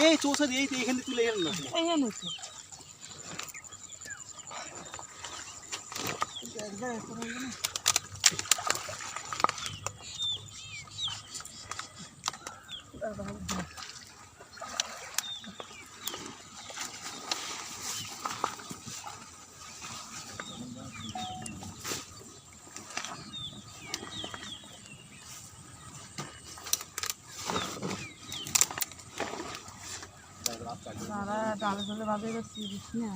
এই চৌষা দিয়ে এখানে তুলে গেল না এইখানে তো সারা ডালে ডালে বাজে যাচ্ছি বুঝছি না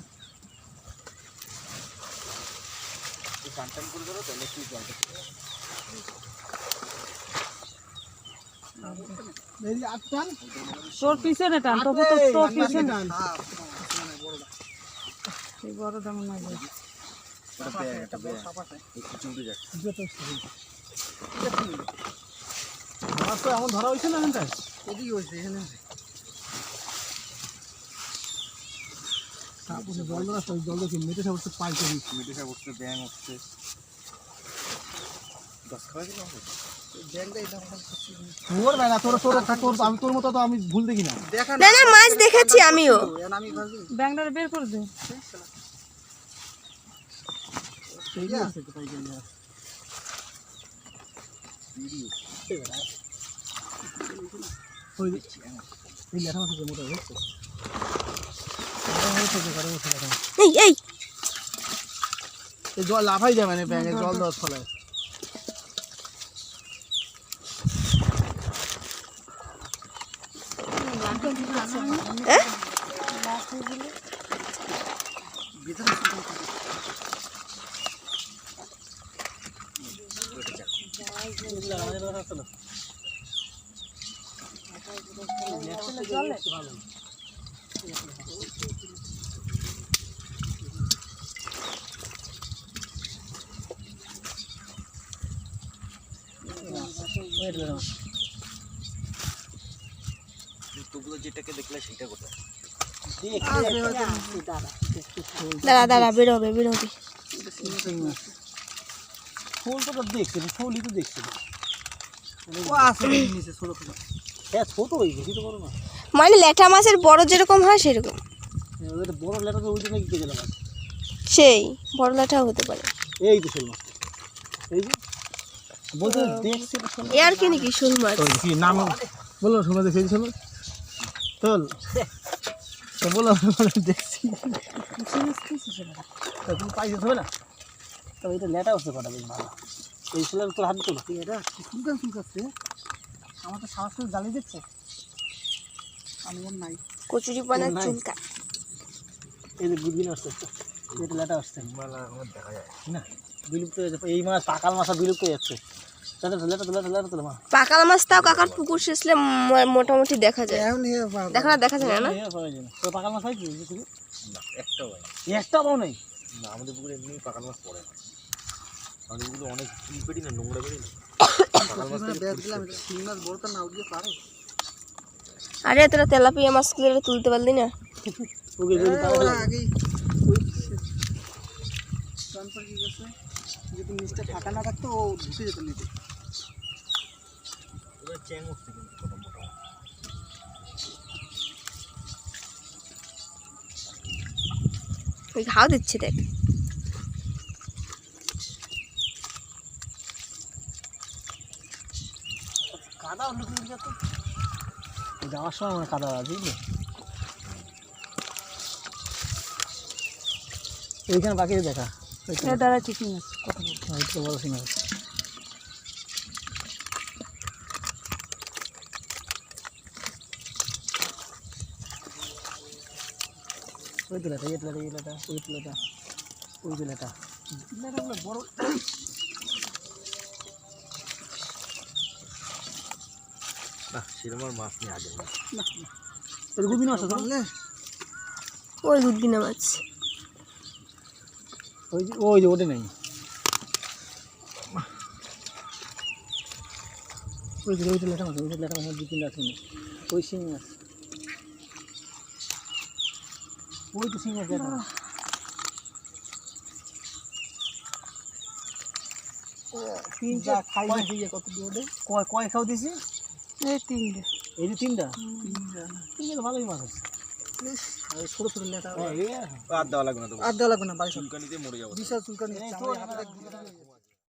টান করে ধরো তাহলে কি জলটা এই আটটান তোর পিছনে টান তো তোর পিছনে টান এই বড়টা মনে হয় এটা বড় সাপ আছে একটু চুলতে যাচ্ছে যত মাছ তো এমন ধরা হয়েছে না এখানটায় এদিকে হয়েছে এখানে জল না জল দেখি মেটে সাপ উঠছে পাই করি মেটে সাপ উঠছে ব্যাং উঠছে গাছ খাওয়া দিলাম আমি তোর মতো তো আমি ভুল দেখি না না না মাছ দেখেছি আমিও ব্যাংকটা বের করে দে ঠিক আছে তো পাই গেল ওই এই লেখা আছে মোটা হচ্ছে এই এই এই জল লাফাই যাবে না ব্যাঙে জল দেওয়ার ফলে যেটাকে দেখলে সেটা কোথায় দাঁড়া দাঁড়া বেরোবে বেরোবে ফুল তো দেখছি ফুলই তো দেখছি ছোট হয়ে গেছি তো বড় না মানে ল্যাঠা মাছের বড় যেরকম হয় সেরকম বড় লেটা তো ওই জন্য কি গেলাম সেই বড় ল্যাঠাও হতে পারে এই তো শোল মাছ এই যে বলতে দেখছি এ আর কি নাকি শোল মাছ কি নাম বলো শোনা দেখেছি শোল চল তো বলো দেখছি তুমি পাইছিস হবে না তবে এটা লেটা হচ্ছে কটা বেশ ভালো এই শোলের তোর হাত তোলো এটা সুলকান সুলকাচ্ছে আমার তো সাহস করে জ্বালিয়ে দিচ্ছে আমি আর নাই কচুরি পানার চুলকা এই যে গুদবিন আসছে এটা লেটা আসছে আমার দেখা যায় না বিলুপ্ত হয়ে যাচ্ছে এই মাছ পাকাল মাছ বিলুপ্ত হয়ে যাচ্ছে পাকাল মাছ তাও কাকার পুকুর শেষলে মোটামুটি দেখা যায় দেখা যায় না পাকাল মাছ হয় কি একটাও পাও নাই না আমাদের পুকুরে এমনি পাকাল মাছ পড়ে না কারণ এগুলো অনেক কি বেরি না নোংরা বেরি না পাকাল মাছ দিলাম শিং মাছ বড়টা না উঠে পারে আরে তোরা তেলাপিয়া মাছগুলো তুলতে পারলি না ওকে যদি আগেই ট্রান্সফার কি গেছে যদি নিচটা ফাঁকা না থাকতো ও ঢুকে যেত নিচে ওটা চ্যাং উঠছে কিন্তু কত মোটা ওই ঘাও দিচ্ছে দেখ কাদা অন্য যাওয়ার সময় মানে কাদা বুঝলি এইখানে বাকি দেখা দাঁড়া ঠিকই আছে কথা বড় সিং আছে ওই তো লেটা ওই যে লেটা বড় সেরকম মাছ নিয়ে আগে না গুবিনা আছে তাহলে ওই গুদবিনা মাছ ওই যে ওটা নেই ওইটা লেটা মাছ দু তিনটা আছে ওই শিং মাছ ওই তো শিং মাছ লেটা তিনটা যা খাই কয়- দিয়ে কত দৌড়ে কয় খাও দিছি এই তিনটে এই যে তিনটা তিনটা তিনটা ভালোই মাছ আছে আর ছোট ছোট লেটা হ্যাঁ, এই আর। আর দেওয়া লাগবে না বাড়ি চুলকানিতে মরে যাবো বিশাল চুলকানি এই হচ্ছে, তো আমার হাতে না, দেখ-